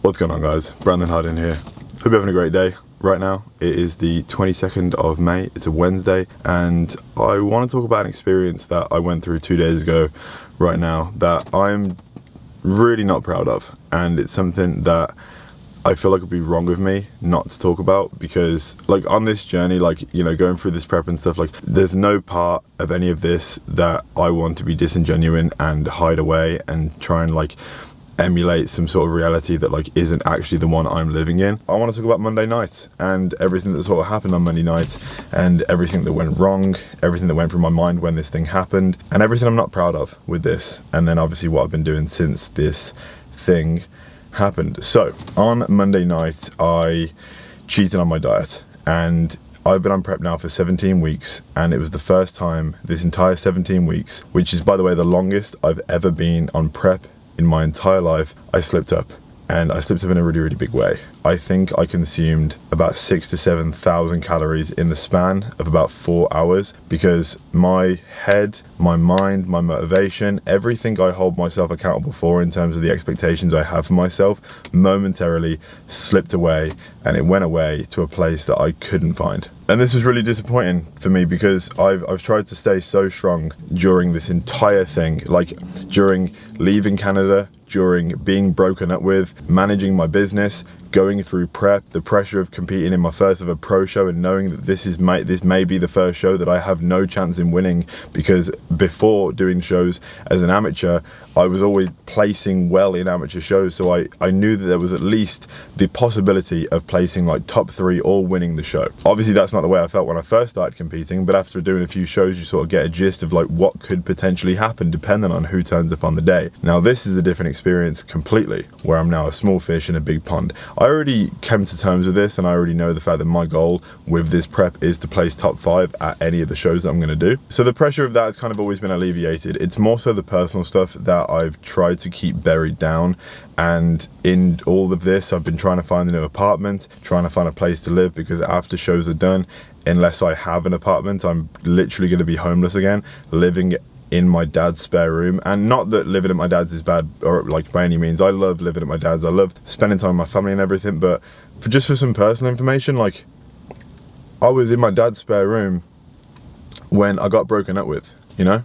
What's going on, guys? Brandon Hardin here. Hope you're having a great day. Right now it is the 22nd of May, it's a Wednesday, and I want to talk about an experience that I went through 2 days ago right now that I'm really not proud of, and it's something that I feel like it would be wrong of me not to talk about, because like on this journey, like, you know, going through this prep and stuff, like there's no part of any of this that I want to be disingenuous and hide away and try and like emulate some sort of reality that like isn't actually the one I'm living in. I want to talk about Monday night and everything that sort of happened on Monday night and everything that went wrong, everything that went through my mind when this thing happened, and everything I'm not proud of with this, and then obviously what I've been doing since this thing happened. So on Monday night I cheated on my diet, and I've been on prep now for 17 weeks, and it was the first time this entire 17 weeks, which is by the way the longest I've ever been on prep in my entire life, I slipped up. And I slipped up in a really, really big way. I think I consumed about 6,000 to 7,000 calories in the span of about 4 hours, because my head, my mind, my motivation, everything I hold myself accountable for in terms of the expectations I have for myself, momentarily slipped away, and it went away to a place that I couldn't find. And this was really disappointing for me, because I've tried to stay so strong during this entire thing, like during leaving Canada, during being broken up with, managing my business, going through prep, the pressure of competing in my first ever pro show, and knowing that this may be the first show that I have no chance in winning, because before doing shows as an amateur, I was always placing well in amateur shows, so I knew that there was at least the possibility of placing like top 3 or winning the show. Obviously that's not the way I felt when I first started competing, but after doing a few shows you sort of get a gist of like what could potentially happen depending on who turns up on the day. Now this is a different experience completely, where I'm now a small fish in a big pond. I already came to terms with this, and I already know the fact that my goal with this prep is to place top 5 at any of the shows that I'm going to do. So the pressure of that has kind of always been alleviated. It's more so the personal stuff that I've tried to keep buried down, and in all of this I've been trying to find a new apartment, trying to find a place to live, because after shows are done, unless I have an apartment, I'm literally going to be homeless again, living in my dad's spare room. And not that living at my dad's is bad, or like by any means, I love living at my dad's, I love spending time with my family and everything, but for some personal information, like I was in my dad's spare room when I got broken up with, you know?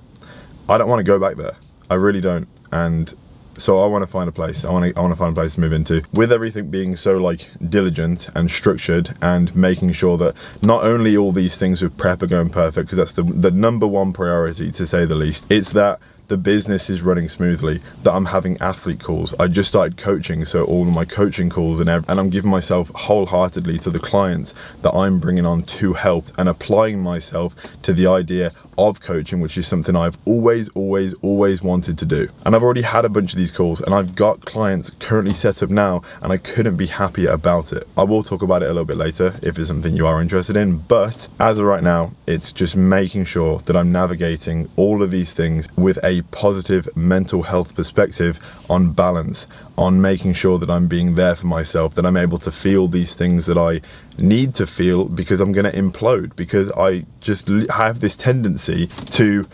I don't want to go back there, I really don't. And so I want to find a place, I want to find a place to move into, with everything being so like diligent and structured, and making sure that not only all these things with prep are going perfect, because that's the number one priority to say the least, it's that the business is running smoothly, that I'm having athlete calls. I just started coaching, so all of my coaching calls and I'm giving myself wholeheartedly to the clients that I'm bringing on to help, and applying myself to the idea of coaching, which is something I've always wanted to do. And I've already had a bunch of these calls, and I've got clients currently set up now, and I couldn't be happier about it. I will talk about it a little bit later if it's something you are interested in, but as of right now, it's just making sure that I'm navigating all of these things with a positive mental health perspective, on balance, on making sure that I'm being there for myself, that I'm able to feel these things that I need to feel, because I'm going to implode, because I just have this tendency to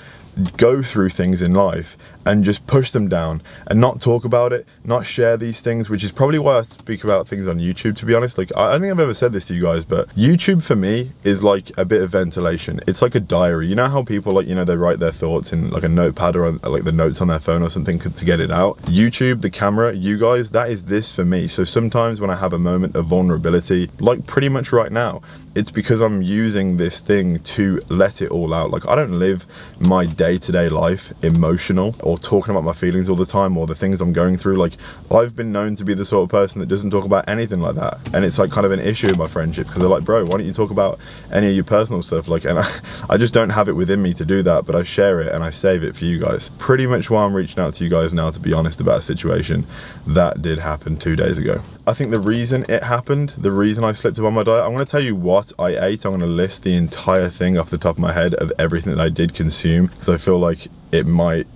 go through things in life and just push them down and not talk about it, not share these things, which is probably why I speak about things on YouTube, to be honest. Like, I don't think I've ever said this to you guys, but YouTube for me is like a bit of ventilation. It's like a diary. You know how people, like, you know, they write their thoughts in like a notepad or on, like the notes on their phone or something to get it out? YouTube, the camera, you guys, that is this for me. So sometimes when I have a moment of vulnerability, like pretty much right now, it's because I'm using this thing to let it all out. Like, I don't live my day-to-day life emotional or talking about my feelings all the time, or the things I'm going through. Like, I've been known to be the sort of person that doesn't talk about anything like that, and it's like kind of an issue in my friendship, because they're like, bro, why don't you talk about any of your personal stuff? Like, and I just don't have it within me to do that, but I share it and I save it for you guys. Pretty much why I'm reaching out to you guys now, to be honest, about a situation that did happen 2 days ago. I think the reason it happened, the reason I slipped up on my diet, I'm going to tell you what I ate. I'm going to list the entire thing off the top of my head of everything that I did consume, because I feel like it might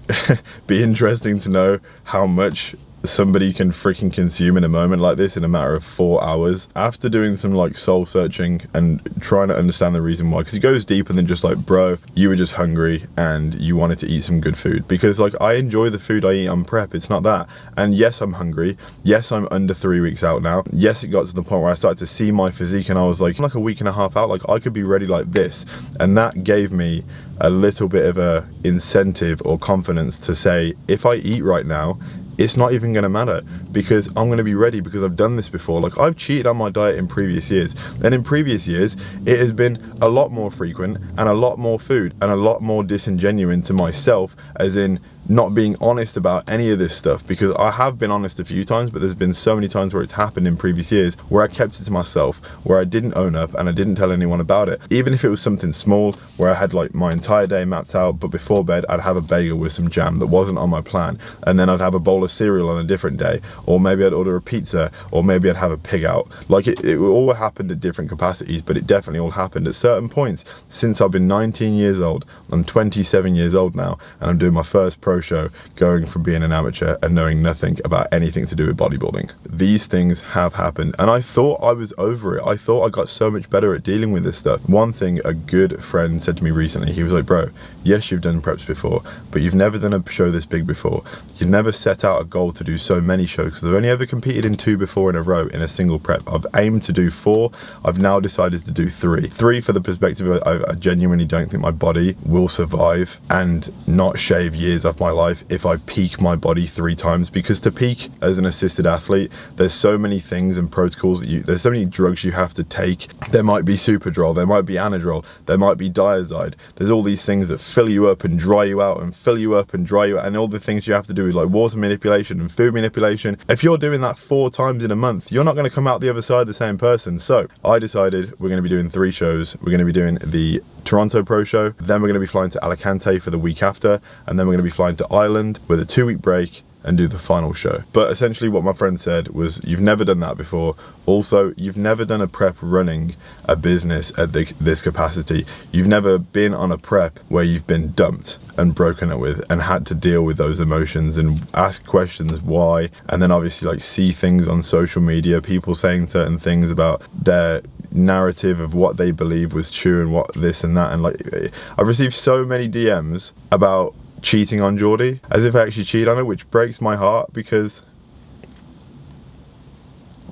be interesting to know how much somebody can freaking consume in a moment like this in a matter of 4 hours. After doing some like soul searching and trying to understand the reason why, because it goes deeper than just like, bro, you were just hungry and you wanted to eat some good food. Because like, I enjoy the food I eat on prep, it's not that. And yes, I'm hungry. Yes, I'm under 3 weeks out now. Yes, it got to the point where I started to see my physique and I was like a week and a half out, like I could be ready like this. And that gave me a little bit of a incentive or confidence to say, if I eat right now, it's not even going to matter, because I'm going to be ready, because I've done this before. Like, I've cheated on my diet in previous years, and in previous years it has been a lot more frequent and a lot more food and a lot more disingenuine to myself, as in not being honest about any of this stuff, because I have been honest a few times, but there's been so many times where it's happened in previous years where I kept it to myself, where I didn't own up and I didn't tell anyone about it. Even if it was something small, where I had like my entire day mapped out, but before bed I'd have a bagel with some jam that wasn't on my plan, and then I'd have a bowl of cereal on a different day, or maybe I'd order a pizza, or maybe I'd have a pig out. Like, it all happened at different capacities, but it definitely all happened at certain points since I've been 19 years old. I'm 27 years old now, and I'm doing my first pro show, going from being an amateur and knowing nothing about anything to do with bodybuilding. These things have happened, and I thought I was over it. I thought I got so much better at dealing with this stuff. One thing a good friend said to me recently, he was like, bro, yes, you've done preps before, but you've never done a show this big before. You've never set out a goal to do so many shows, because I've only ever competed in 2 before in a row in a single prep. I've aimed to do 4. I've now decided to do 3. 3 for the perspective of, I genuinely don't think my body will survive and not shave years off my life if I peak my body 3 times, because to peak as an assisted athlete, there's so many things and protocols that there's so many drugs you have to take. There might be Superdrol, there might be Anadrol, there might be Diazide. There's all these things that fill you up and dry you out and fill you up and dry you out, and all the things you have to do with like water manipulation and food manipulation. If you're doing that 4 times in a month, you're not going to come out the other side the same person. So I decided we're going to be doing 3 shows. We're going to be doing the Toronto Pro Show, then we're going to be flying to Alicante for the week after, and then we're going to be flying to Ireland with a 2-week break and do the final show. But essentially what my friend said was, you've never done that before. Also, you've never done a prep running a business at this capacity. You've never been on a prep where you've been dumped and broken up with and had to deal with those emotions and ask questions why, and then obviously like see things on social media, people saying certain things about their narrative of what they believe was true and what this and that. And like, I've received so many DMs about cheating on Geordie, as if I actually cheated on her, which breaks my heart, because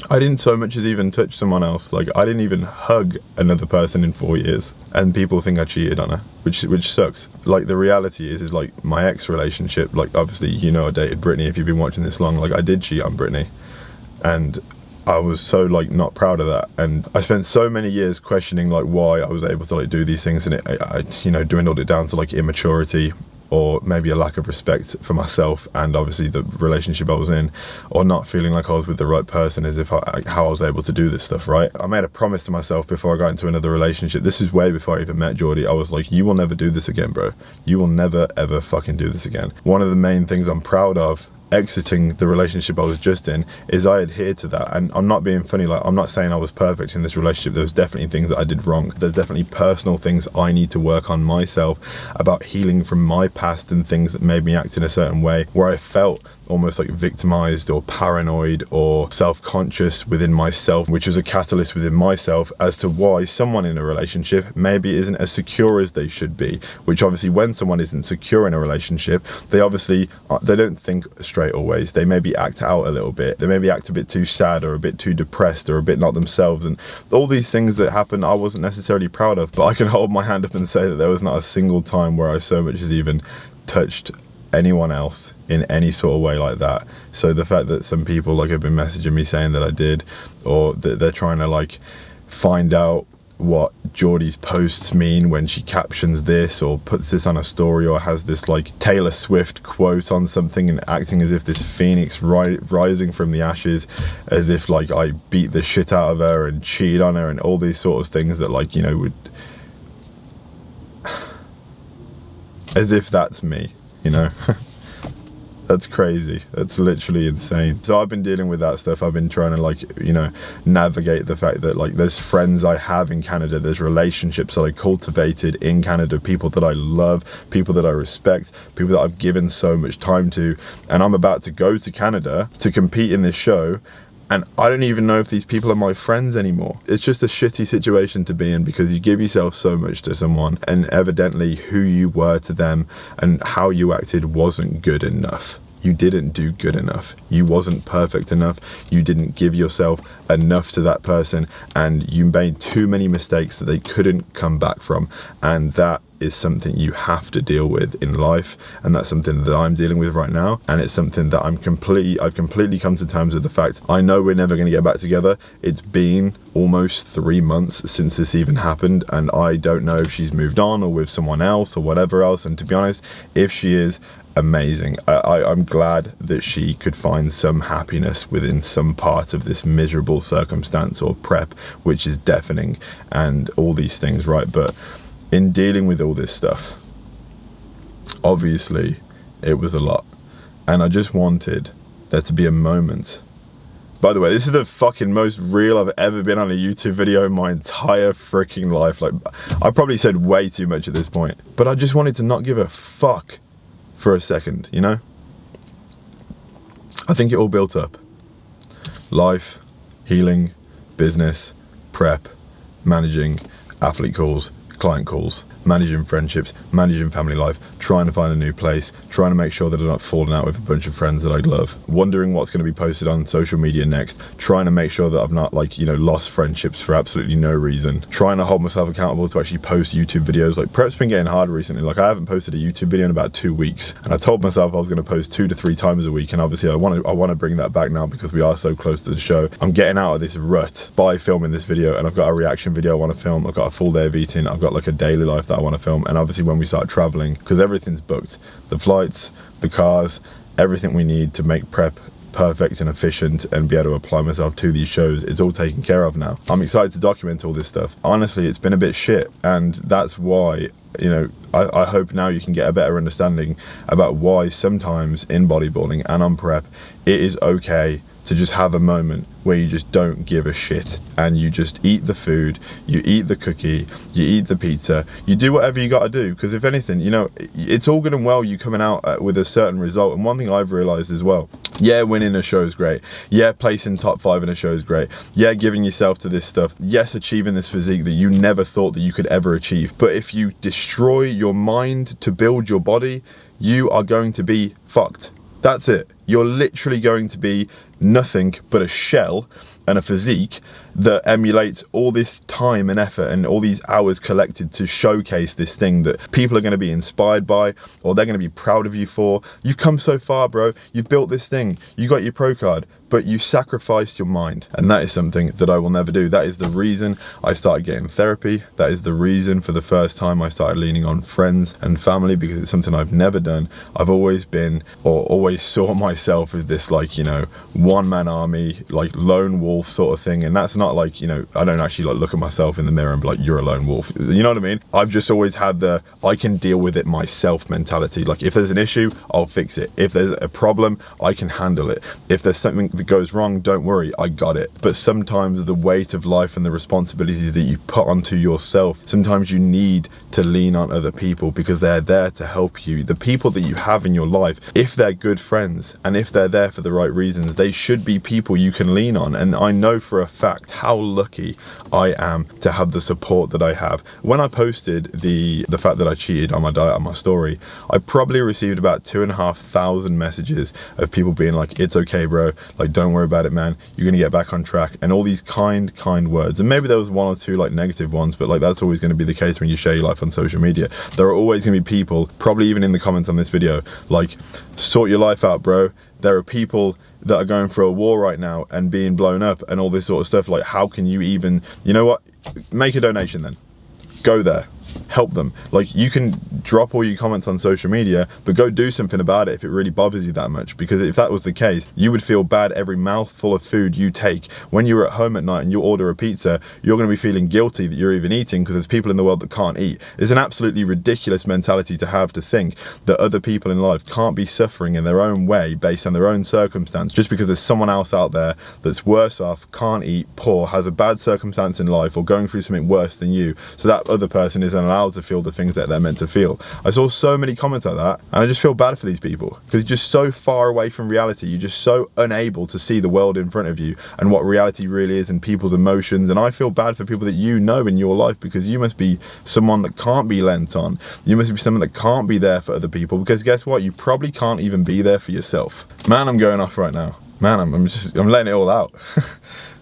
I didn't so much as even touch someone else. Like, I didn't even hug another person in 4 years, and people think I cheated on her, which sucks. Like, the reality is like my ex relationship, like obviously, you know, I dated Brittany. If you've been watching this long, like I did cheat on Brittany, and I was so like not proud of that, and I spent so many years questioning like why I was able to like do these things, and I you know, dwindled it down to like immaturity, or maybe a lack of respect for myself and obviously the relationship I was in, or not feeling like I was with the right person, as if how I was able to do this stuff, right? I made a promise to myself before I got into another relationship. This is way before I even met Geordie. I was like, you will never do this again, bro. You will never ever fucking do this again. One of the main things I'm proud of exiting the relationship I was just in is I adhered to that. And I'm not being funny, like I'm not saying I was perfect in this relationship. There was definitely things that I did wrong. There's definitely personal things I need to work on myself about healing from my past and things that made me act in a certain way, where I felt almost like victimized or paranoid or self-conscious within myself, which was a catalyst within myself as to why someone in a relationship maybe isn't as secure as they should be. Which obviously, when someone isn't secure in a relationship, they don't think straight always. They maybe act out a little bit. They maybe act a bit too sad or a bit too depressed or a bit not themselves, and all these things that happen I wasn't necessarily proud of. But I can hold my hand up and say that there was not a single time where I so much as even touched anyone else in any sort of way like that. So the fact that some people like have been messaging me saying that I did, or that they're trying to like find out what Geordie's posts mean when she captions this or puts this on a story, or has this like Taylor Swift quote on something and acting as if this phoenix rising from the ashes, as if like I beat the shit out of her and cheat on her and all these sort of things that, like, you know, would as if that's me, you know. That's crazy. That's literally insane. So I've been dealing with that stuff. I've been trying to, like, you know, navigate the fact that, like, there's friends I have in Canada, there's relationships that I cultivated in Canada, people that I love, people that I respect, people that I've given so much time to, and I'm about to go to Canada to compete in this show, and I don't even know if these people are my friends anymore. It's just a shitty situation to be in, because you give yourself so much to someone, and evidently who you were to them and how you acted wasn't good enough. You didn't do good enough. You wasn't perfect enough. You didn't give yourself enough to that person, and you made too many mistakes that they couldn't come back from. And that is something you have to deal with in life, and that's something that I'm dealing with right now, and it's something that I've completely come to terms with the fact. I know we're never going to get back together. It's been almost 3 months since this even happened, and I don't know if she's moved on or with someone else or whatever else, and to be honest, if she is, amazing. I'm glad that she could find some happiness within some part of this miserable circumstance or prep, which is deafening and all these things, right? But in dealing with all this stuff, obviously it was a lot, and I just wanted there to be a moment. By the way, this is the fucking most real I've ever been on a YouTube video in my entire freaking life. Like, I probably said way too much at this point, but I just wanted to not give a fuck for a second, you know? I think it all built up. Life, healing, business, prep, managing, athlete calls, client calls, managing friendships, managing family life, trying to find a new place, trying to make sure that I'm not falling out with a bunch of friends that I love, wondering what's going to be posted on social media next, trying to make sure that I've not, like, you know, lost friendships for absolutely no reason, trying to hold myself accountable to actually post YouTube videos. Like, prep's been getting hard recently. Like, I haven't posted a YouTube video in about 2 weeks, and I told myself I was going to post 2 to 3 times a week, and obviously I want to bring that back now because we are so close to the show. I'm getting out of this rut by filming this video, and I've got a reaction video I want to film, I've got a full day of eating, I've got like a daily life that I want to film, and obviously when we start traveling, because everything's booked, the flights, the cars, everything we need to make prep perfect and efficient and be able to apply myself to these shows, it's all taken care of now. I'm excited to document all this stuff. Honestly, it's been a bit shit, and that's why, you know, I hope now you can get a better understanding about why sometimes in bodybuilding and on prep it is okay to just have a moment where you just don't give a shit, and you just eat the food, you eat the cookie, you eat the pizza, you do whatever you gotta do, because if anything, you know, it's all good and well you coming out with a certain result. And one thing I've realized as well, yeah, winning a show is great, yeah, placing top 5 in a show is great, yeah, giving yourself to this stuff, yes, achieving this physique that you never thought that you could ever achieve, but if you destroy your mind to build your body, you are going to be fucked. That's it. You're literally going to be nothing but a shell and a physique that emulates all this time and effort and all these hours collected to showcase this thing that people are going to be inspired by, or they're going to be proud of you for. You've come so far, bro. You've built this thing. You got your pro card, but you sacrificed your mind. And that is something that I will never do. That is the reason I started getting therapy. That is the reason for the first time I started leaning on friends and family, because it's something I've never done. I've always been, or always saw myself as this, like, you know, one-man army, like lone wolf sort of thing. And that's not like, you know, I don't actually like look at myself in the mirror and be like, you're a lone wolf. You know what I mean? I've just always had the, I can deal with it myself mentality. Like, if there's an issue, I'll fix it. If there's a problem, I can handle it. If there's something that goes wrong, don't worry, I got it. But sometimes the weight of life and the responsibilities that you put onto yourself, sometimes you need to lean on other people because they're there to help you. The people that you have in your life, if they're good friends and if they're there for the right reasons, they should be people you can lean on. And I know for a fact how lucky I am to have the support that I have. When I posted the fact that I cheated on my diet on my story, I probably received about 2,500 messages of people being like, it's okay, bro, like, don't worry about it, man, you're gonna get back on track, and all these kind words. And maybe there was 1 or 2 like negative ones, but like, that's always going to be the case when you share your life on social media. There are always going to be people, probably even in the comments on this video, like, sort your life out, bro. There are people that are going through a war right now and being blown up and all this sort of stuff. Like, how can you even, you know what, make a donation then. Go there, help them. Like, you can drop all your comments on social media, but go do something about it if it really bothers you that much. Because if that was the case, you would feel bad every mouthful of food you take. When you're at home at night and you order a pizza, you're going to be feeling guilty that you're even eating because there's people in the world that can't eat. It's an absolutely ridiculous mentality to have, to think that other people in life can't be suffering in their own way based on their own circumstance just because there's someone else out there that's worse off, can't eat, poor, has a bad circumstance in life, or going through something worse than you, so that other person isn't allowed to feel the things that they're meant to feel. I saw so many comments like that, and I just feel bad for these people because you're just so far away from reality. You're just so unable to see the world in front of you and what reality really is and people's emotions. And I feel bad for people that you know in your life, because you must be someone that can't be lent on. You must be someone that can't be there for other people, because guess what? You probably can't even be there for yourself. Man, I'm going off right now. Man, I'm letting it all out.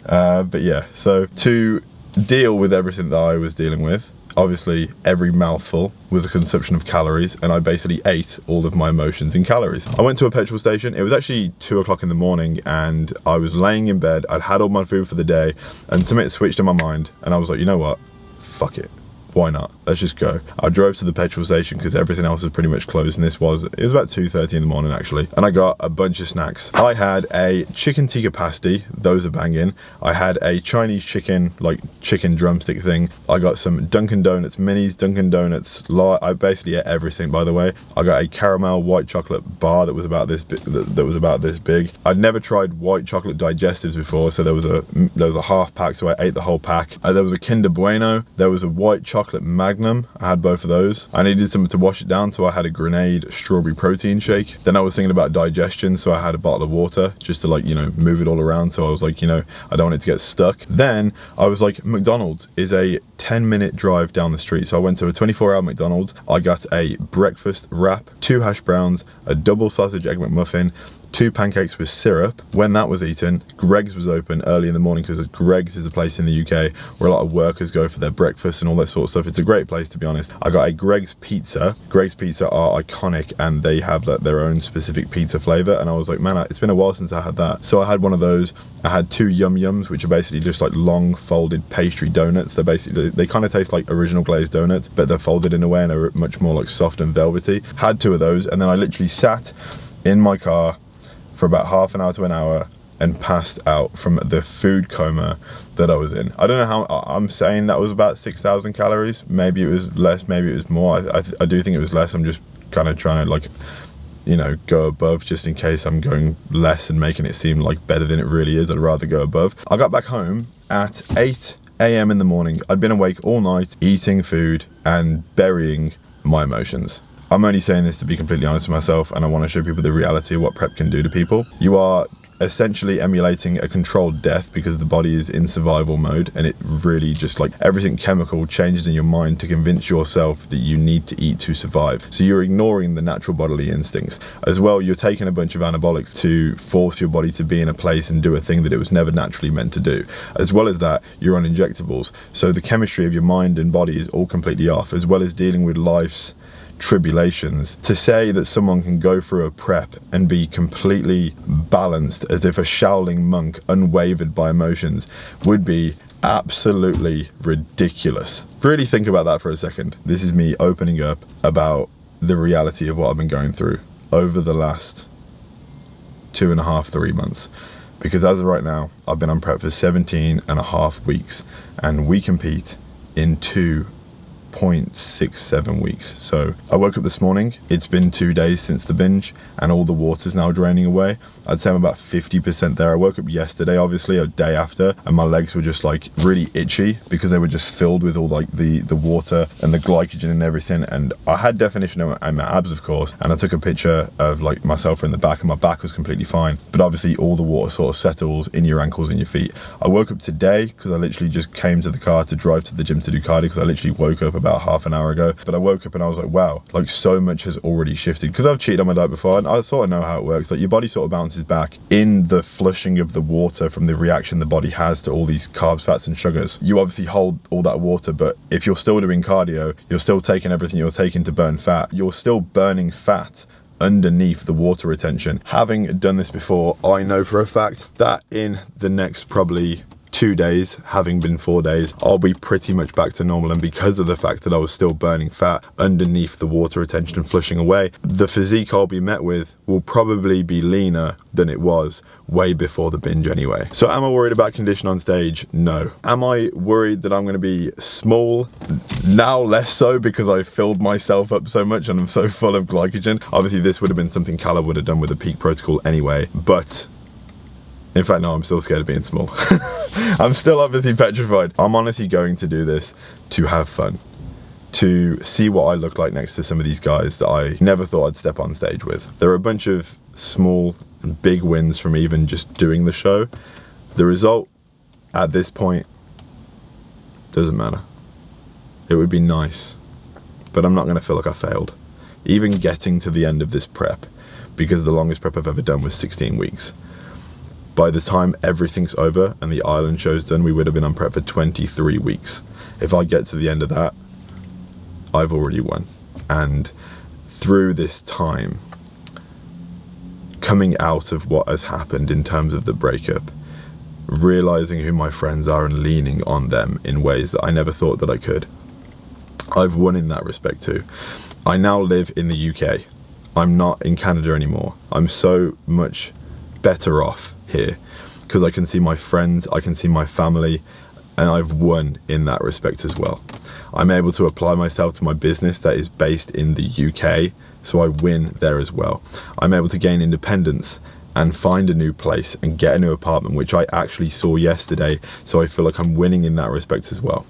But yeah, so to deal with everything that I was dealing with, obviously every mouthful was a consumption of calories, and I basically ate all of my emotions in calories. I went to a petrol station. It was actually 2 o'clock in the morning, and I was laying in bed. I'd had all my food for the day, and something switched in my mind, and I was like, you know what? Fuck it. Why not? Let's just go. I drove to the petrol station because everything else was pretty much closed, and it was about 2:30 in the morning actually, and I got a bunch of snacks. I had a chicken tikka pasty, those are banging. I had a Chinese chicken, like chicken drumstick thing. I got some Dunkin' Donuts minis, Dunkin' Donuts light. I basically ate everything, by the way. I got a caramel white chocolate bar that was about this big. I'd never tried white chocolate digestives before, so there was a half pack, so I ate the whole pack. There was a Kinder Bueno, there was a white chocolate Magnum. I had both of those. I needed something to wash it down, so I had a Grenade strawberry protein shake. Then I was thinking about digestion, so I had a bottle of water just to, like, you know, move it all around. So I was like, you know, I don't want it to get stuck. Then I was like, McDonald's is a 10-minute drive down the street, so I went to a 24-hour McDonald's. I got a breakfast wrap, 2 hash browns, a double sausage egg McMuffin, 2 pancakes with syrup. When that was eaten, Greggs was open early in the morning, because Greggs is a place in the UK where a lot of workers go for their breakfast and all that sort of stuff. It's a great place, to be honest. I got a Greggs pizza. Greggs pizza are iconic, and they have like their own specific pizza flavor, and I was like, man, it's been a while since I had that. So I had one of those. I had 2 Yum Yums, which are basically just like long folded pastry donuts. They're basically, they kind of taste like original glazed donuts, but they're folded in a way and are much more like soft and velvety. Had 2 of those, and then I literally sat in my car for about half an hour to an hour and passed out from the food coma that I was in. I don't know how, I'm saying that was about 6,000 calories. Maybe it was less, maybe it was more. I do think it was less. I'm just kind of trying to, like, you know, go above, just in case I'm going less and making it seem like better than it really is. I'd rather go above. I got back home at 8 AM in the morning. I'd been awake all night, eating food and burying my emotions. I'm only saying this to be completely honest with myself, and I want to show people the reality of what prep can do to people. You are essentially emulating a controlled death because the body is in survival mode, and it really just, like, everything chemical changes in your mind to convince yourself that you need to eat to survive. So you're ignoring the natural bodily instincts. As well, you're taking a bunch of anabolics to force your body to be in a place and do a thing that it was never naturally meant to do. As well as that, you're on injectables. So the chemistry of your mind and body is all completely off, as well as dealing with life's tribulations. To say that someone can go through a prep and be completely balanced as if a Shaolin monk, unwavered by emotions, would be absolutely ridiculous. Really think about that for a second. This is me opening up about the reality of what I've been going through over the last 2.5, 3 months. Because as of right now, I've been on prep for 17.5 weeks, and we compete in 2.67 weeks. So I woke up this morning, it's been 2 days since the binge, and all the water's now draining away. I'd say I'm about 50% there. I woke up yesterday, obviously a day after, and my legs were just like really itchy because they were just filled with all like the water and the glycogen and everything. And I had definition in my abs, of course, and I took a picture of like myself in the back, and my back was completely fine, but obviously all the water sort of settles in your ankles and your feet. I woke up today because I literally just came to the car to drive to the gym to do cardio, because I literally woke up about half an hour ago. But I woke up and I was like, wow, like so much has already shifted, because I've cheated on my diet before and I sort of know how it works. Like your body sort of bounces back in the flushing of the water from the reaction the body has to all these carbs, fats and sugars. You obviously hold all that water, but if you're still doing cardio, you're still taking everything you're taking to burn fat. You're still burning fat underneath the water retention. Having done this before, I know for a fact that in the next probably 2 days, having been 4 days, I'll be pretty much back to normal. And because of the fact that I was still burning fat underneath the water retention and flushing away, the physique I'll be met with will probably be leaner than it was way before the binge anyway. So am I worried about condition on stage? No. Am I worried that I'm going to be small? Now less so, because I filled myself up so much and I'm so full of glycogen. Obviously this would have been something Calla would have done with the peak protocol anyway, but in fact, no, I'm still scared of being small. I'm still obviously petrified. I'm honestly going to do this to have fun, to see what I look like next to some of these guys that I never thought I'd step on stage with. There are a bunch of small and big wins from even just doing the show. The result at this point doesn't matter. It would be nice, but I'm not going to feel like I failed. Even getting to the end of this prep, because the longest prep I've ever done was 16 weeks. By the time everything's over and the island show's done, we would have been on prep for 23 weeks. If I get to the end of that, I've already won. And through this time, coming out of what has happened in terms of the breakup, realizing who my friends are and leaning on them in ways that I never thought that I could, I've won in that respect too. I now live in the UK. I'm not in Canada anymore. I'm so much better off here because I can see my friends, I can see my family, and I've won in that respect as well. I'm able to apply myself to my business that is based in the UK, so I win there as well. I'm able to gain independence and find a new place and get a new apartment, which I actually saw yesterday, so I feel like I'm winning in that respect as well.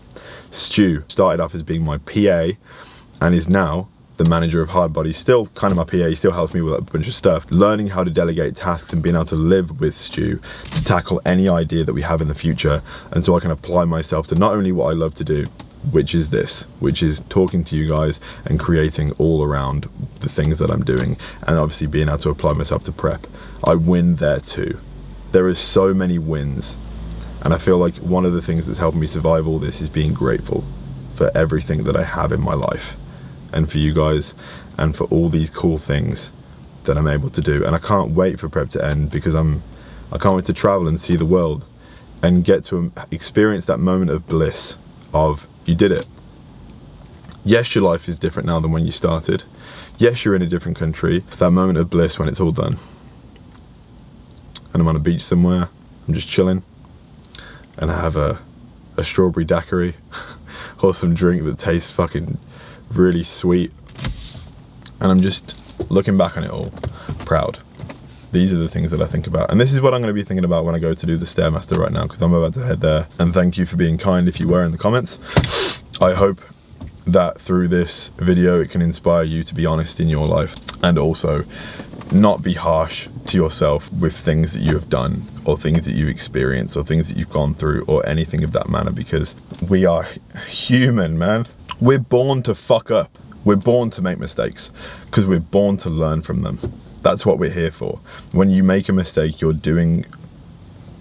Stu started off as being my PA and is now the manager of Hardbody, still kind of my PA, he still helps me with a bunch of stuff. Learning how to delegate tasks and being able to live with Stu to tackle any idea that we have in the future, and so I can apply myself to not only what I love to do, which is this, which is talking to you guys and creating all around the things that I'm doing, and obviously being able to apply myself to prep. I win there too. There is so many wins, and I feel like one of the things that's helping me survive all this is being grateful for everything that I have in my life, and for you guys, and for all these cool things that I'm able to do. And I can't wait for prep to end, because I can't wait to travel and see the world and get to experience that moment of bliss of, you did it. Yes, your life is different now than when you started. Yes, you're in a different country. That moment of bliss when it's all done. And I'm on a beach somewhere, I'm just chilling, and I have a strawberry daiquiri or some drink that tastes fucking really sweet, and I'm just looking back on it all proud. These are the things that I think about, and this is what I'm going to be thinking about when I go to do the Stairmaster right now, because I'm about to head there. And thank you for being kind if you were in the comments. I hope that through this video it can inspire you to be honest in your life, and also not be harsh to yourself with things that you have done or things that you've experienced or things that you've gone through or anything of that manner, because we are human, man. We're born to fuck up. We're born to make mistakes because we're born to learn from them. That's what we're here for. When you make a mistake, you're doing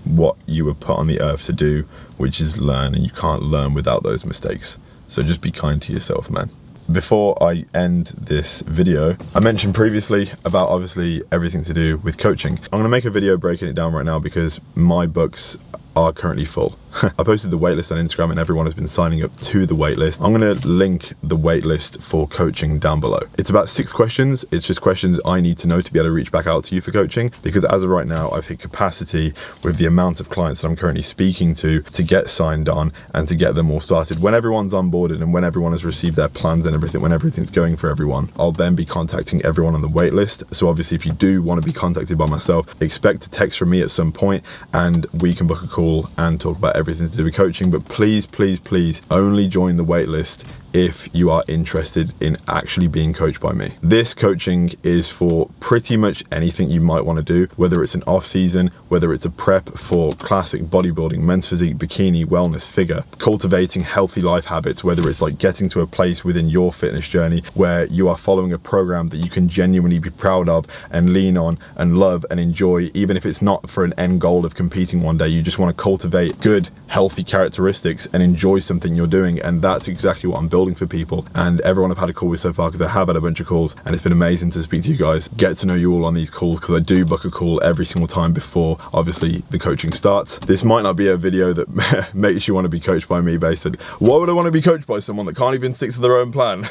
what you were put on the earth to do, which is learn, and you can't learn without those mistakes. So just be kind to yourself, man. Before I end this video, I mentioned previously about obviously everything to do with coaching. I'm gonna make a video breaking it down right now because my books are currently full. I posted the waitlist on Instagram and everyone has been signing up to the waitlist. I'm gonna link the waitlist for coaching down below. It's about 6 questions. It's just questions I need to know to be able to reach back out to you for coaching, because as of right now, I've hit capacity with the amount of clients that I'm currently speaking to get signed on and to get them all started. When everyone's onboarded and when everyone has received their plans and everything, when everything's going for everyone, I'll then be contacting everyone on the waitlist. So obviously if you do want to be contacted by myself, expect a text from me at some point and we can book a call and talk about everything to do with coaching. But please, please, please only join the waitlist if you are interested in actually being coached by me. This coaching is for pretty much anything you might want to do, whether it's an off season, whether it's a prep for classic bodybuilding, men's physique, bikini, wellness, figure, cultivating healthy life habits, whether it's like getting to a place within your fitness journey where you are following a program that you can genuinely be proud of and lean on and love and enjoy, even if it's not for an end goal of competing one day. You just want to cultivate good, healthy characteristics and enjoy something you're doing, and that's exactly what I'm building building for people, and everyone I've had a call with so far, because I have had a bunch of calls, and it's been amazing to speak to you guys, get to know you all on these calls, because I do book a call every single time before obviously the coaching starts. This might not be a video that makes you want to be coached by me based on, why would I want to be coached by someone that can't even stick to their own plan?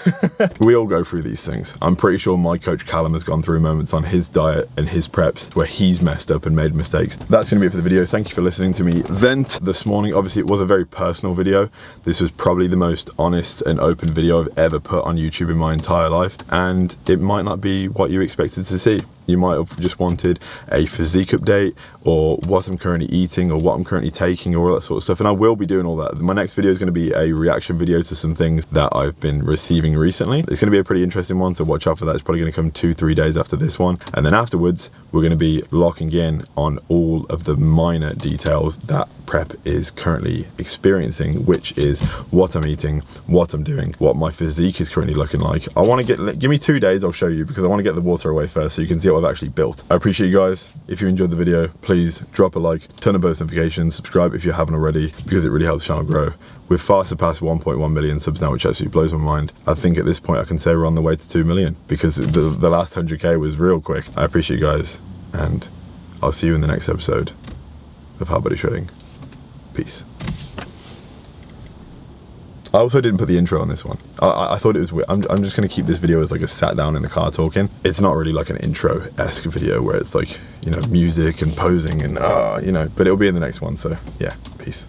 We all go through these things. I'm pretty sure my coach Callum has gone through moments on his diet and his preps where he's messed up and made mistakes. That's going to be it for the video. Thank you for listening to me vent this morning. Obviously it was a very personal video. This was probably the most honest and open video I've ever put on YouTube in my entire life, and it might not be what you expected to see. You might have just wanted a physique update, or what I'm currently eating, or what I'm currently taking, or all that sort of stuff. And I will be doing all that. My next video is going to be a reaction video to some things that I've been receiving recently. It's going to be a pretty interesting one, so watch out for that. It's probably going to come 2-3 days after this one. And then afterwards, we're going to be locking in on all of the minor details that prep is currently experiencing, which is what I'm eating, what I'm doing, what my physique is currently looking like. I want to give me 2 days, I'll show you, because I want to get the water away first so you can see what I've actually built. I appreciate you guys. If you enjoyed the video, please drop a like, turn on post notifications, subscribe if you haven't already, because it really helps the channel grow. We've far surpassed 1.1 million subs now, which actually blows my mind. I think at this point I can say we're on the way to 2 million, because the last 100k was real quick. I appreciate you guys, and I'll see you in the next episode of Hardbody Shredding. Peace. I also didn't put the intro on this one. I thought it was weird. I'm just going to keep this video as like a sat down in the car talking. It's not really like an intro-esque video where it's like, you know, music and posing and, you know, but it'll be in the next one. So yeah, peace.